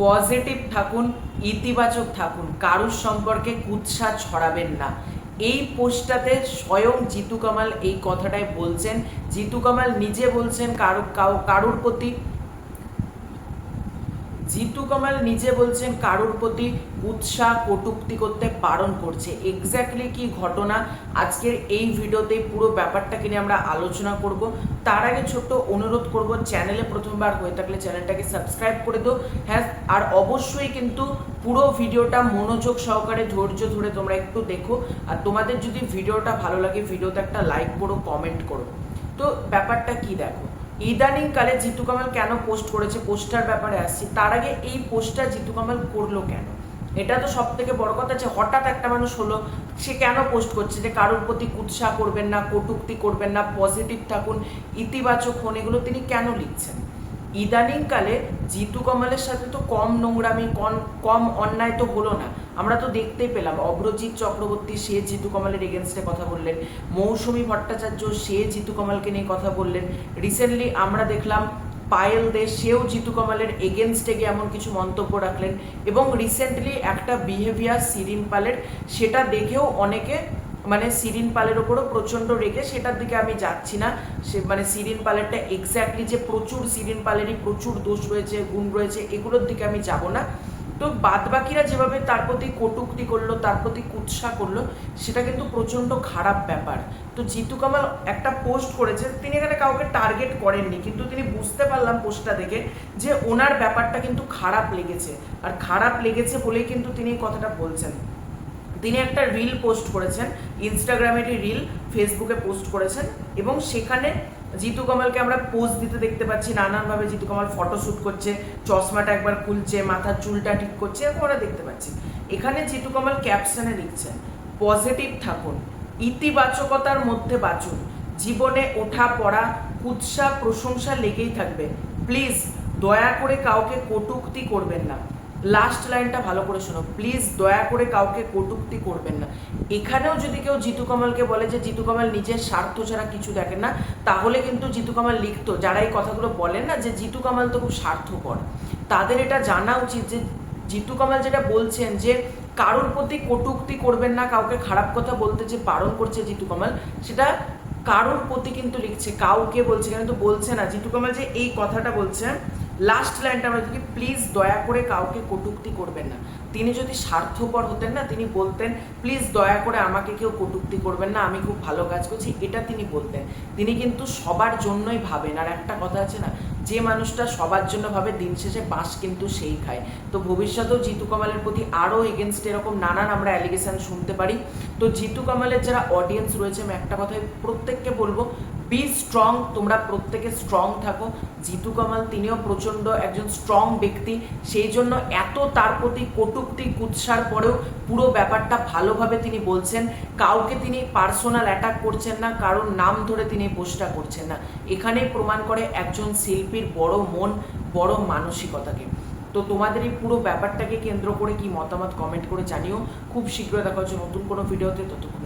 Positive থাকুন, ইতিবাচক থাকুন, কারুর সম্পর্কে কুৎসা ছড়াবেন না। এই পোস্টটাতে স্বয়ং জিতু কামাল এই কথাটাই বলছেন। জিতু কামাল নিজে বলছেন কারুর প্রতি কারুর প্রতি উৎসাহ কটূক্তি করতে বারণ করছে। এক্স্যাক্টলি কি ঘটনা আজকের এই ভিডিওতে পুরো ব্যাপারটাকে নিয়ে আমরা আলোচনা করব। তার আগে ছোট্ট অনুরোধ করব, চ্যানেলে প্রথমবার হয়ে থাকলে চ্যানেলটাকে সাবস্ক্রাইব করে দাও। হ্যাঁ, আর অবশ্যই কিন্তু পুরো ভিডিওটা মনোযোগ সহকারে ধৈর্য ধরে তোমরা একটু দেখো। আর তোমাদের যদি ভিডিওটা ভালো লাগে ভিডিওতে একটা লাইক করো, কমেন্ট করো। তো ব্যাপারটা কি দেখো, ইদানিং কালে জিতু কামাল কেন পোস্ট করেছে, পোস্টার ব্যাপারে আসছি। তার আগে এই পোস্টটা জিতু কামাল করলো কেন, এটা তো সব থেকে বড় কথা। যে হঠাৎ একটা মানুষ হলো, সে কেন পোস্ট করছে যে কারোর প্রতি কুৎসা করবেন না, কটূক্তি করবেন না, পজিটিভ থাকুন, ইতিবাচক হন, এগুলো তিনি কেন লিখছেন? ইদানিং কালে জিতু কামালের সাথে তো কম নোংরামি, কম অন্যায় তো হলো না। আমরা তো দেখতেই পেলাম অগ্রজিৎ চক্রবর্তী সে জিতু কামালের এগেনস্টে কথা বললেন, মৌসুমী ভট্টাচার্য সে জিতু কামালকে নিয়ে কথা বললেন। রিসেন্টলি আমরা দেখলাম পায়েল দে সেও জিতু কামালের এগেনস্টে গিয়ে এমন কিছু মন্তব্য রাখলেন। এবং রিসেন্টলি একটা বিহেভিয়ার শিরিন পালের, সেটা দেখেও অনেকে মানে শিরিন পালের ওপরও প্রচণ্ড রেগে, সেটার দিকে আমি যাচ্ছি না। সে মানে শিরিন পালেরটা এক্স্যাক্টলি যে প্রচুর শিরিন পালেরই প্রচুর দোষ রয়েছে, গুণ রয়েছে, এগুলোর দিকে আমি যাব না। তো বাদবাকিরা যেভাবে তার প্রতি কটূক্তি করলো, তার প্রতি কুৎসা করলো, সেটা কিন্তু প্রচণ্ড খারাপ ব্যাপার। তো জিতু কামাল একটা পোস্ট করেছে, তিনি এখানে কাউকে টার্গেট করেননি, কিন্তু তিনি বুঝতে পারলাম পোস্টটা দেখে যে ওনার ব্যাপারটা কিন্তু খারাপ লেগেছে। আর খারাপ লেগেছে বলেই কিন্তু তিনি এই কথাটা বলছেন। তিনি একটা রিল পোস্ট করেছেন, ইনস্টাগ্রামেরই রিল ফেসবুকে পোস্ট করেছেন, এবং সেখানে জিতু কামালকে আমরা পোজ দিতে দেখতে পাচ্ছি। নানানভাবে জিতু কামাল ফটোশ্যুট করছে, চশমাটা একবার খুলছে, মাথার চুলটা ঠিক করছে, এরকম আমরা দেখতে পাচ্ছি। এখানে জিতু কামাল ক্যাপশনে লিখছেন, পজিটিভ থাকুন, ইতিবাচকতার মধ্যে বাঁচুন, জীবনে ওঠা পড়া কুৎসা প্রশংসা লেগেই থাকবে, প্লিজ দয়া করে কাউকে কটূক্তি করবেন না। লাস্ট লাইনটা ভালো করে শোনো, প্লিজ দয়া করে কাউকে কটূক্তি করবেন না। এখানেও যদি কেউ জিতু কামালকে বলে যে জিতু কামাল নিজের স্বার্থ ছাড়া কিছু দেখেন না, তাহলে কিন্তু জিতু কামাল লিখতো, যারা এই কথাগুলো বলেন না যে জিতু কামাল তো খুব স্বার্থপর, তাদের এটা জানা উচিত যে জিতু কামাল যেটা বলছেন যে কারোর প্রতি কটূক্তি করবেন না, কাউকে খারাপ কথা বলতে যে বারণ করছে জিতু কামাল, সেটা কারোর প্রতি কিন্তু লিখছে, কাউকে বলছে, কিন্তু বলছে না। জিতু কামাল যে এই কথাটা বলছেন, লাস্ট লাইনটা আমরা দেখি, প্লিজ দয়া করে কাউকে কটূক্তি করবেন না। তিনি যদি স্বার্থপর হতেন না, তিনি বলতেন প্লিজ দয়া করে আমাকে কেউ কটূক্তি করবেন না, আমি খুব ভালো কাজ করছি, এটা তিনি বলতেন। তিনি কিন্তু সবার জন্যই ভাবেন। আর একটা কথা আছে না, যে মানুষটা সবার জন্য ভাবে দিন শেষে বাঁশ কিন্তু সেই খায়। তো ভবিষ্যতেও জিতু কামালের প্রতি আরও এগেনস্ট এরকম নানান আমরা অ্যালিগেশন শুনতে পারি। তো জিতু কামালের যারা অডিয়েন্স রয়েছে, আমি একটা কথাই প্রত্যেককে বলবো, বি স্ট্রং, তোমরা প্রত্যেকে স্ট্রং থাকো। জিতু কামাল তিনিও প্রচণ্ড একজন স্ট্রং ব্যক্তি, সেই জন্য এত তার প্রতি কটূক্তি কুৎসার পরেও পুরো ব্যাপারটা ভালোভাবে তিনি বলছেন। কাউকে তিনি পার্সোনাল অ্যাটাক করছেন না, কারোর নাম ধরে তিনি পোস্টটা করছেন না। এখানেই প্রমাণ করে একজন শিল্পীর বড় মন, বড় মানসিকতাকে। তো তোমাদের এই পুরো ব্যাপারটাকে কেন্দ্র করে কি মতামত কমেন্ট করে জানিও। খুব শীঘ্রই দেখা হচ্ছে নতুন কোনো ভিডিওতে, ততক্ষণ